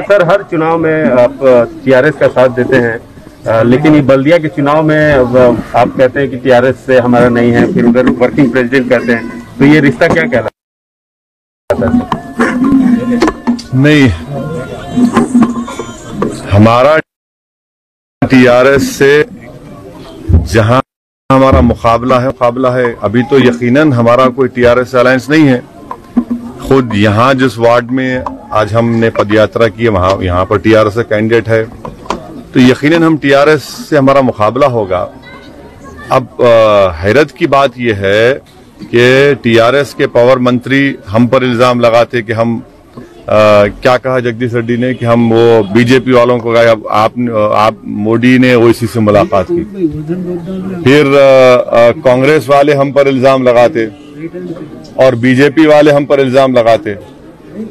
Sir हर चुनाव में आप टीआरएस का साथ देते हैं, लेकिन ये बल्दिया के चुनाव में आप कहते हैं कि टीआरएस से हमारा नहीं है, फिर उधर वर्किंग प्रेसिडेंट कहते हैं, तो ये रिश्ता क्या कहलाता है? नहीं, हमारा टीआरएस से जहां हमारा मुकाबला है, अभी तो यकीनन हमारा कोई टीआरएस अलायंस नहीं है। खुद यहाँ जिस वार्ड में आज हमने पदयात्रा की है, वहां यहाँ पर टीआरएस का कैंडिडेट है, तो यकीनन हम टीआरएस से हमारा मुकाबला होगा। अब हैरत की बात यह है कि टीआरएस के पावर मंत्री हम पर इल्जाम लगाते कि हम क्या कहा जगदीश रेड्डी ने कि हम वो बीजेपी वालों को कहा आप मोदी ने ओवैसी से मुलाकात की। फिर कांग्रेस वाले हम पर इल्जाम लगाते और बीजेपी वाले हम पर इल्जाम लगाते।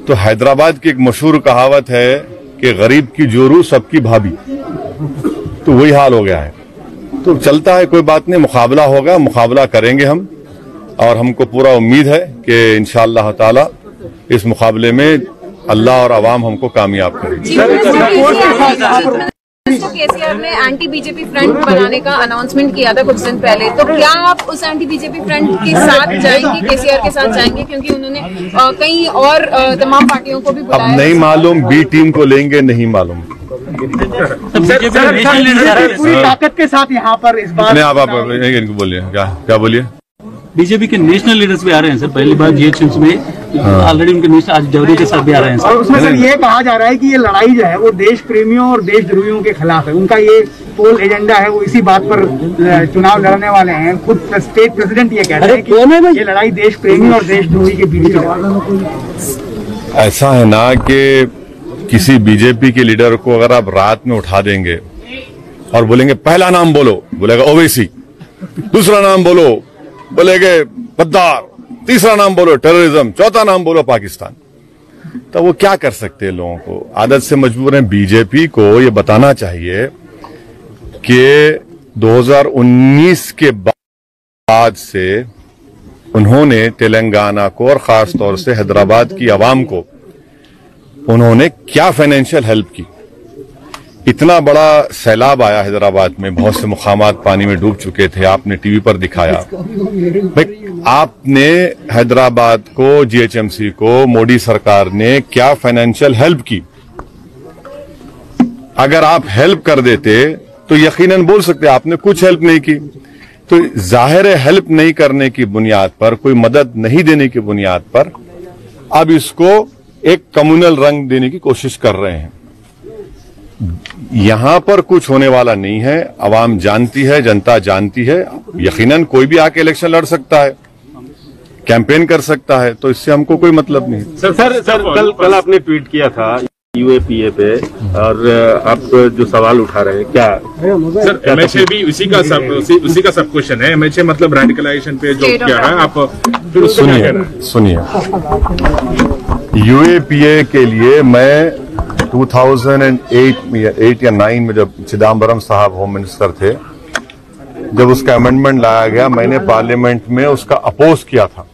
तो हैदराबाद की एक मशहूर कहावत है कि गरीब की जोरू सबकी भाभी, तो वही हाल हो गया है। तो चलता है, कोई बात नहीं, मुकाबला होगा, मुकाबला करेंगे हम, और हमको पूरा उम्मीद है कि इंशाअल्लाह ताला इस मुकाबले में अल्लाह और अवाम हमको कामयाब करेगी। केसीआर ने एंटी बीजेपी फ्रंट बनाने का अनाउंसमेंट किया था कुछ दिन पहले, तो क्या आप उस एंटी बीजेपी फ्रंट के साथ जाएंगे, केसीआर के साथ जाएंगे? क्योंकि उन्होंने कई और तमाम पार्टियों को भी बुलाया। अब नहीं मालूम, बी टीम को लेंगे, नहीं मालूम। पूरी ताकत के साथ यहाँ पर इस बार आप बोलिए, क्या बोलिए? बीजेपी के नेशनल लीडर्स भी आ रहे हैं सर, पहली बार जीएचएमस में ऑलरेडी उनके नेशनल आज जवहरी के साथ भी आ रहे हैं सर। और उसमें सर ये कहा जा रहा है कि ये लड़ाई जो है वो देश प्रेमियों और देशद्रोहियों के खिलाफ है। उनका ये पोल एजेंडा है, वो इसी बात पर चुनाव लड़ने वाले हैं। खुद स्टेट प्रेसिडेंट ये कहते हैं कि ये लड़ाई देश प्रेमी और देशद्रोही के बीच है। ऐसा है ना कि किसी बीजेपी के लीडर को अगर आप रात में उठा देंगे और बोलेंगे पहला नाम बोलो, बोलेगा ओवैसी, दूसरा नाम बोलो बोलेगे गद्दार, तीसरा नाम बोलो टेररिज्म, चौथा नाम बोलो पाकिस्तान, तो वो क्या कर सकते हैं? लोगों को आदत से मजबूर है। बीजेपी को ये बताना चाहिए कि 2019 के बाद से उन्होंने तेलंगाना को और खास तौर से हैदराबाद की आवाम को उन्होंने क्या फाइनेंशियल हेल्प की। इतना बड़ा सैलाब आया हैदराबाद में, बहुत से मुकामात पानी में डूब चुके थे, आपने टीवी पर दिखाया। भाई आपने हैदराबाद को, जीएचएमसी को मोदी सरकार ने क्या फाइनेंशियल हेल्प की? अगर आप हेल्प कर देते तो यकीनन बोल सकते आपने कुछ हेल्प नहीं की। तो जाहिर है हेल्प नहीं करने की बुनियाद पर, कोई मदद नहीं देने की बुनियाद पर अब इसको एक कम्युनल रंग देने की कोशिश कर रहे हैं। यहां पर कुछ होने वाला नहीं है, अवाम जानती है, जनता जानती है। यकीनन कोई भी आके इलेक्शन लड़ सकता है, कैंपेन कर सकता है, तो इससे हमको कोई मतलब नहीं। सर कल आपने ट्वीट किया था यूएपीए पे, और आप जो सवाल उठा रहे हैं क्या सर? एमएचए भी उसी का सब क्वेश्चन है। एमएचए मतलब रेडिकलाइजेशन पे जो क्या है, आप फिर सुनिए यूएपीए के लिए मैं 2008 या 9 में जब चिदम्बरम साहब होम मिनिस्टर थे, जब उसका अमेंडमेंट लाया गया, मैंने पार्लियामेंट में उसका अपोज किया था।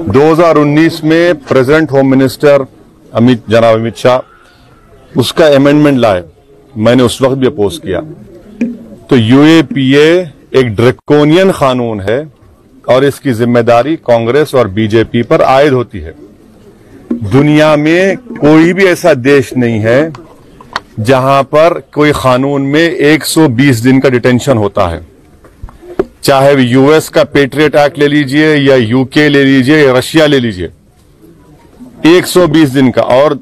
2019 में प्रेसिडेंट होम मिनिस्टर जनाब अमित शाह उसका अमेंडमेंट लाए, मैंने उस वक्त भी अपोज किया। तो यूएपीए एक ड्रैकोनियन कानून है और इसकी जिम्मेदारी कांग्रेस और बीजेपी पर आयद होती है। दुनिया में कोई भी ऐसा देश नहीं है जहां पर कोई कानून में 120 दिन का डिटेंशन होता है। चाहे यूएस का पेट्रियट एक्ट ले लीजिए या यूके ले लीजिए या रशिया ले लीजिए, 120 दिन का। और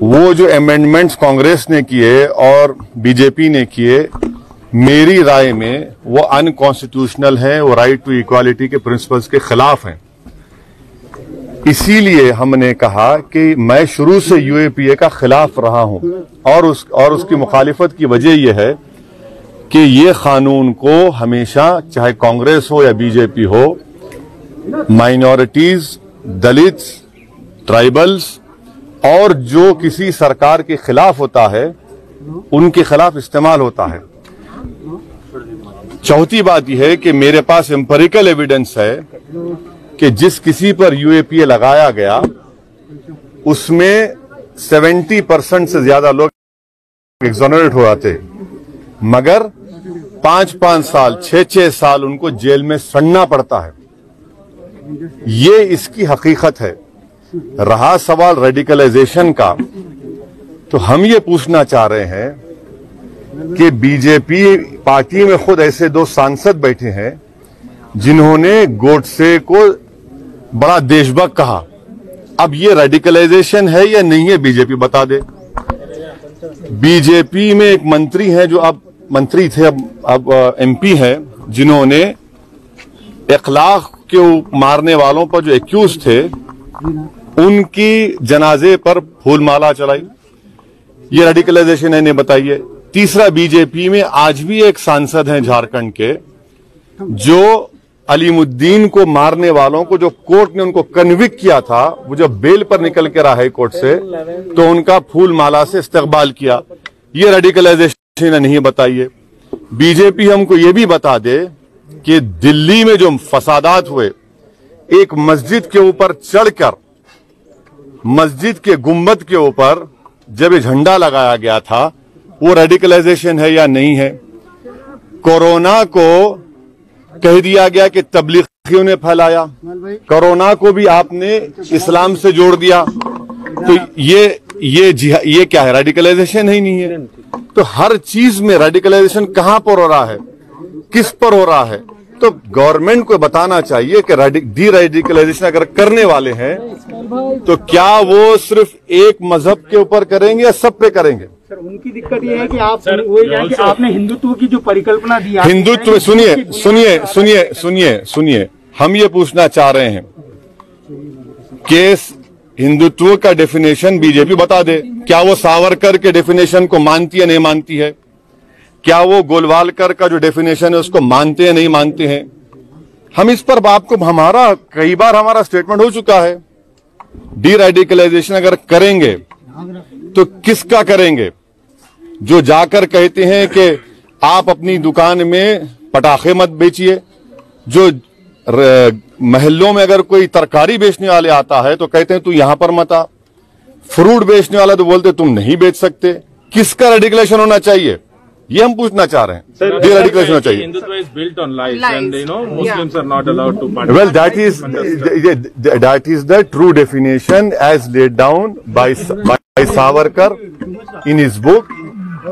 वो जो अमेंडमेंट्स कांग्रेस ने किए और बीजेपी ने किए, मेरी राय में वो अनकॉन्स्टिट्यूशनल हैं, वो राइट टू इक्वालिटी के प्रिंसिपल्स के खिलाफ हैं। इसीलिए हमने कहा कि मैं शुरू से यूएपीए का खिलाफ रहा हूं, और उसकी मुखालिफत की वजह यह है कि ये कानून को हमेशा, चाहे कांग्रेस हो या बीजेपी हो, माइनॉरिटीज, दलित्स, ट्राइबल्स और जो किसी सरकार के खिलाफ होता है उनके खिलाफ इस्तेमाल होता है। चौथी बात यह है कि मेरे पास एम्पिरिकल एविडेंस है कि जिस किसी पर यूएपीए लगाया गया उसमें 70% से ज्यादा लोग एक्सोनरेट हो जाते, मगर 5-5 साल 6-6 साल उनको जेल में सड़ना पड़ता है। ये इसकी हकीकत है। रहा सवाल रेडिकलाइजेशन का, तो हम ये पूछना चाह रहे हैं कि बीजेपी पार्टी में खुद ऐसे 2 सांसद बैठे हैं जिन्होंने गोडसे को बड़ा देशभक्त कहा। अब ये रेडिकलाइजेशन है या नहीं है, बीजेपी बता दे। बीजेपी में एक मंत्री हैं जो अब मंत्री थे, अब एमपी हैं, जिन्होंने इखलाक के मारने वालों पर जो एक्यूज थे उनकी जनाजे पर फूलमाला चलाई। ये रेडिकलाइजेशन है, नहीं बताइए। तीसरा, बीजेपी में आज भी एक सांसद हैं झारखंड के जो अलीमुद्दीन को मारने वालों को जो कोर्ट ने उनको कन्विक्ट किया था, वो जब बेल पर निकल के रहा हाई कोर्ट से, तो उनका फूल माला से इस्तकबाल किया। ये रेडिकलाइजेशन नहीं, बताइए। बीजेपी हमको ये भी बता दे कि दिल्ली में जो फसादात हुए, एक मस्जिद के ऊपर चढ़कर मस्जिद के गुंबद के ऊपर जब ये झंडा लगाया गया था, वो रेडिकलाइजेशन है या नहीं है। कोरोना को कह दिया गया कि तबलीगियों ने फैलाया, कोरोना को भी आपने इस्लाम से जोड़ दिया, तो ये क्या है, रेडिकलाइजेशन ही नहीं है। तो हर चीज में रेडिकलाइजेशन कहां पर हो रहा है, किस पर हो रहा है। तो गवर्नमेंट को बताना चाहिए कि डी रेडिकलाइजेशन अगर करने वाले हैं तो क्या वो सिर्फ एक मजहब के ऊपर करेंगे या सब पे करेंगे। सर, उनकी दिक्कत ये है कि आपने हिंदुत्व की जो परिकल्पना दी, हिंदुत्व, सुनिए, हम ये पूछना चाह रहे हैं कि हिंदुत्व का डेफिनेशन बीजेपी बता दे। क्या वो सावरकर के डेफिनेशन को मानती है, नहीं मानती है? क्या वो गोलवालकर का जो डेफिनेशन है उसको मानते हैं, नहीं मानते हैं? हम इस पर आपको कई बार हमारा स्टेटमेंट हो चुका है। डी रेडिकलाइजेशन अगर करेंगे तो किसका करेंगे? जो जाकर कहते हैं कि आप अपनी दुकान में पटाखे मत बेचिए, जो महल्लों में अगर कोई तरकारी बेचने वाले आता है तो कहते हैं तू यहां पर मत आ, फ्रूट बेचने वाला तो बोलते तुम नहीं बेच सकते। किसका रेडिकलेशन होना चाहिए, ये हम पूछना चाह रहे हैं। डी रेडिकलेशन होना चाहिए। Hindutva is built on lies, and Muslims are not allowed to participate. Well, that is the true definition as laid down by Savarkar in his book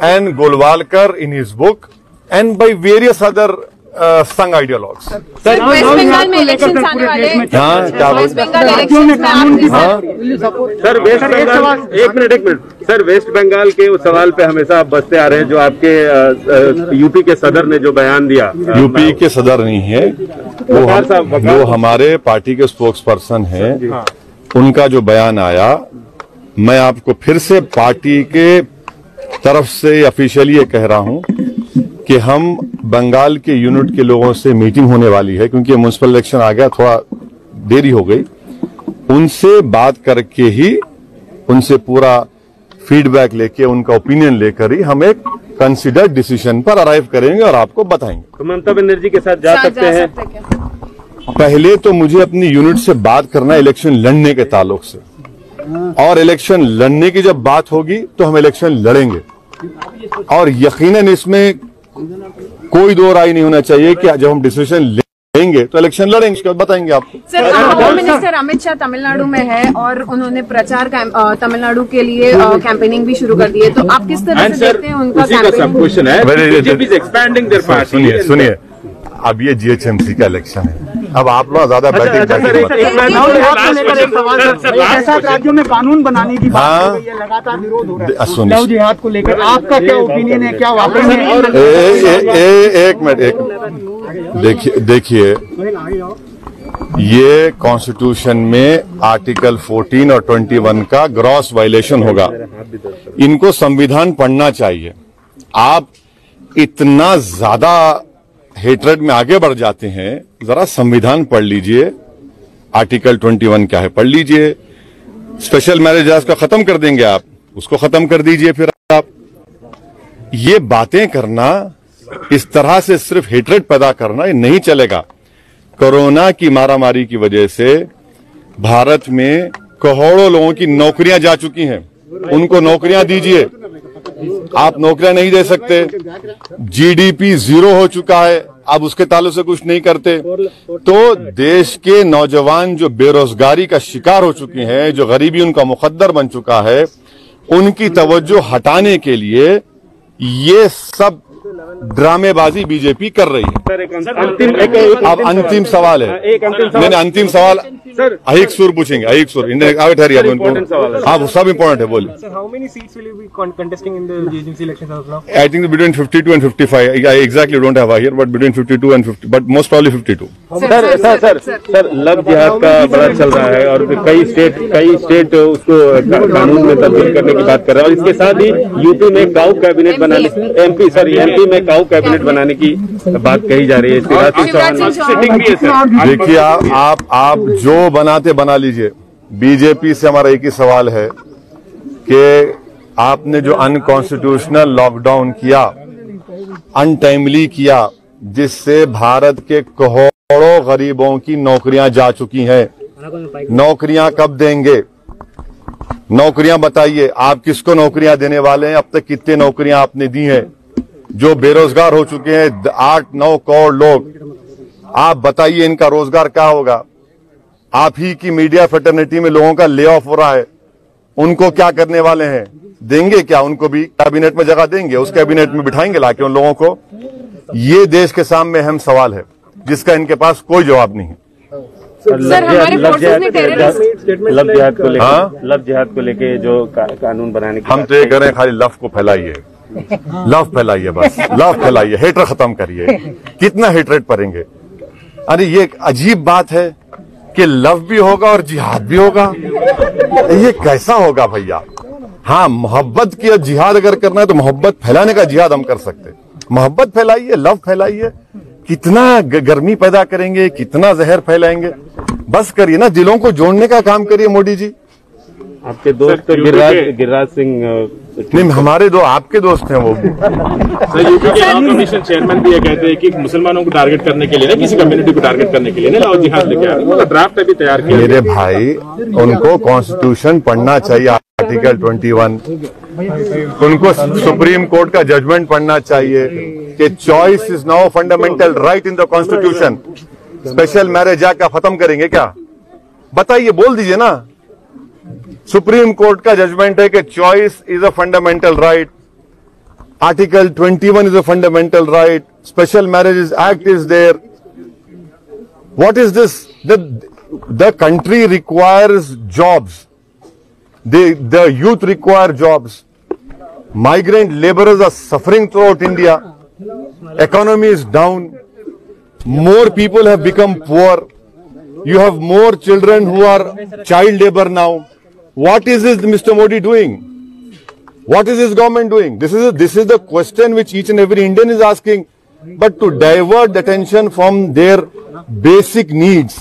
and Golwalkar in his book and by various other संघ ideologues. Sir, waste Bengal में election आने वाले हैं। Waste Bengal election में sir, waste Bengal, एक minute sir, waste Bengal के उस सवाल पे हमेशा आप बसते आ रहे हैं जो आपके यूपी के सदर ने जो बयान दिया। यूपी के सदर नहीं है, वो हमारे पार्टी के स्पोक्स पर्सन है। उनका जो बयान आया, मैं आपको फिर से पार्टी के तरफ से ऑफिशियली ये कह रहा हूं कि हम बंगाल के यूनिट के लोगों से मीटिंग होने वाली है, क्योंकि म्युनिसिपल इलेक्शन आ गया, थोड़ा देरी हो गई। उनसे बात करके ही, उनसे पूरा फीडबैक लेके, उनका ओपिनियन लेकर ही हम एक कंसिडर्ड डिसीजन पर अराइव करेंगे और आपको बताएंगे। तो ममता बनर्जी के साथ जा सकते हैं? पहले तो मुझे अपनी यूनिट से बात करना है इलेक्शन लड़ने के ताल्लुक से, और इलेक्शन लड़ने की जब बात होगी तो हम इलेक्शन लड़ेंगे। और यकीनन इसमें कोई दो राय नहीं होना चाहिए कि जब हम डिसीजन लेंगे तो इलेक्शन लड़ेंगे, उसके बाद बताएंगे आपको। Sir, home minister Amit Shah Tamil Nadu में है और उन्होंने प्रचार तमिलनाडु के लिए कैंपेनिंग भी शुरू कर दी है, तो आप किस तरह से देखते हैं उनका कैंपेनिंग? सुनिए, अब ये जीएचएमसी का इलेक्शन है, अब आप लोग ज्यादा राज्यों में कानून बनाने की बात हो रही है, लगातार विरोध हो रहा है लव जिहाद को लेकर, आपका क्या ओपिनियन है? क्या वाकई में? एक मिनट, देखिए, ये कॉन्स्टिट्यूशन में आर्टिकल 14 और 21 का ग्रॉस वायलेशन होगा। इनको संविधान पढ़ना चाहिए। आप इतना ज्यादा हेट्रेड में आगे बढ़ जाते हैं, जरा संविधान पढ़ लीजिए। आर्टिकल 21 क्या है, पढ़ लीजिए। स्पेशल मैरिज एक्ट का खत्म कर देंगे आप, उसको खत्म कर दीजिए। फिर आप ये बातें करना, इस तरह से सिर्फ हेट्रेड पैदा करना, ये नहीं चलेगा। कोरोना की मारामारी की वजह से भारत में करोड़ों लोगों की नौकरियां जा चुकी हैं। उनको नौकरियां दीजिए। आप नौकरियां नहीं दे सकते। जीडीपी 0 हो चुका है, आप उसके ताल्लुक से कुछ नहीं करते। तो देश के नौजवान जो बेरोजगारी का शिकार हो चुके हैं, जो गरीबी उनका मुकद्दर बन चुका है, उनकी तवज्जो हटाने के लिए ये सब ड्रामेबाजी बीजेपी कर रही है। अब अंतिम सवाल है, नहीं अंतिम सवाल एक सुर पूछेंगे, एक सुर ठहरिए, हाँ सब इम्पोर्टेंट है, बोलिए। Sir, how many seats will you be contesting in the GHMC elections as of now? I think between 52 and 55. I exactly don't have here, but between 52 and 50, but most probably 52. Sir love जिहाद का बड़ा चल रहा है और कई state उसको कानून में तब्दील करने की बात कर रहा है, और इसके साथ ही यूपी में काऊ कैबिनेट बनाने, एमपी में काऊ कैबिनेट बनाने की बात कही जा रही है। सिटिंग भी है सर। देखिए आप जो बनाते बना लीजिए। बीजेपी से हमारा एक ही सवाल है कि आपने जो अनकॉन्स्टिट्यूशनल लॉकडाउन किया, अनटाइमली किया, जिससे भारत के करोड़ों गरीबों की नौकरियां जा चुकी हैं, नौकरियां कब देंगे? नौकरियां बताइए, आप किसको नौकरियां देने वाले हैं? अब तक कितने नौकरियां आपने दी हैं? जो बेरोजगार हो चुके हैं 8-9 करोड़ लोग, आप बताइए इनका रोजगार क्या होगा? आप ही की मीडिया फेटर्निटी में लोगों का ले ऑफ हो रहा है, उनको क्या करने वाले हैं? देंगे क्या? उनको भी कैबिनेट में जगह देंगे? उस कैबिनेट में बिठाएंगे लाके उन लोगों को? ये देश के सामने अहम सवाल है जिसका इनके पास कोई जवाब नहीं है। सर हमारे फोर्सेस ने लव जिहाद को लेके जो कानून बनाने की हम तो ये कह रहे हैं, खाली लव को फैलाइए, लव फैलाइए, बस लव फैलाइए, हेटर खत्म करिए। कितना हेटरेट करेंगे? अरे ये एक अजीब बात है कि लव भी होगा और जिहाद भी होगा, ये कैसा होगा भैया? हाँ, मोहब्बत की जिहाद अगर करना है तो मोहब्बत फैलाने का जिहाद हम कर सकते हैं। मोहब्बत फैलाइए, लव फैलाइए, कितना गर्मी पैदा करेंगे, कितना जहर फैलाएंगे? बस करिए ना, दिलों को जोड़ने का काम करिए मोदी जी। आपके दोस्त गिरिराज सिंह नहीं, हमारे आपके दोस्त हैं वो। सर यूपी के लॉ कमीशन चेयरमैन भी ये कहते हैं कि मुसलमानों को टारगेट करने के लिए ना, किसी कम्युनिटी को टारगेट करने के लिए ना, लव जिहाद लेके आ रहे हैं। ड्राफ्ट अभी तैयार किया। मेरे भाई, उनको कॉन्स्टिट्यूशन पढ़ना चाहिए, आर्टिकल 21। उनको सुप्रीम कोर्ट का जजमेंट पढ़ना चाहिए कि choice is now fundamental right in the constitution. Special marriage act का खत्म करेंगे क्या? बताइए, बोल दीजिए ना। सुप्रीम कोर्ट का जजमेंट है कि choice is a fundamental right, article 21 is a fundamental right, special marriage act is there. What is this? The country requires jobs, the youth require jobs. Migrant laborers are suffering throughout India. Economy is down. More people have become poor. You have more children who are child labor now. What is this Mr. Modi doing? What is his government doing? This is the question which each and every Indian is asking. But to divert the attention from their basic needs,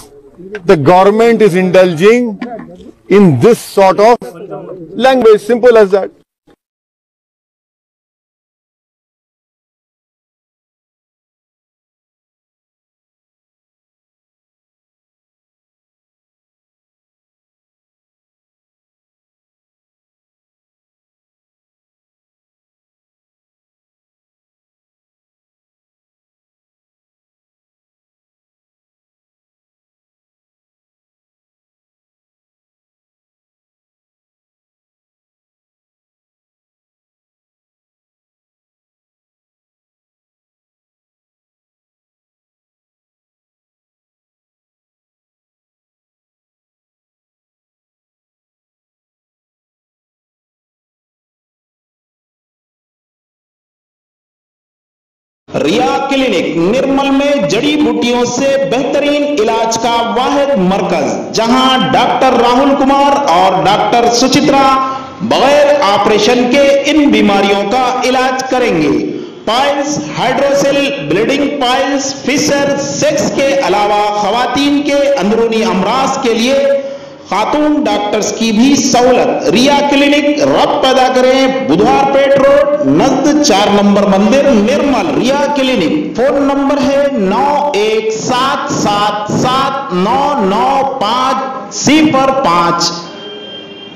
the government is indulging in this sort of language, simple as that. Riya clinic Nirmal में जड़ी बूटियों से बेहतरीन इलाज का वाहिद मरकज, जहां doctor Rahul Kumar और doctor Suchitra बगैर ऑपरेशन के इन बीमारियों का इलाज करेंगे। Piles, hydrocele, bleeding piles, fissure, sex के अलावा खवातीन के अंदरूनी अमराज के लिए खातून डॉक्टर्स की भी सहूलत। रिया क्लिनिक रब पैदा करें, बुधवारपेट रोड नजद 4 नंबर मंदिर निर्मल। रिया क्लिनिक फोन नंबर है 9177799505।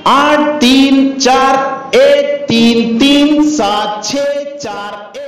8341337641।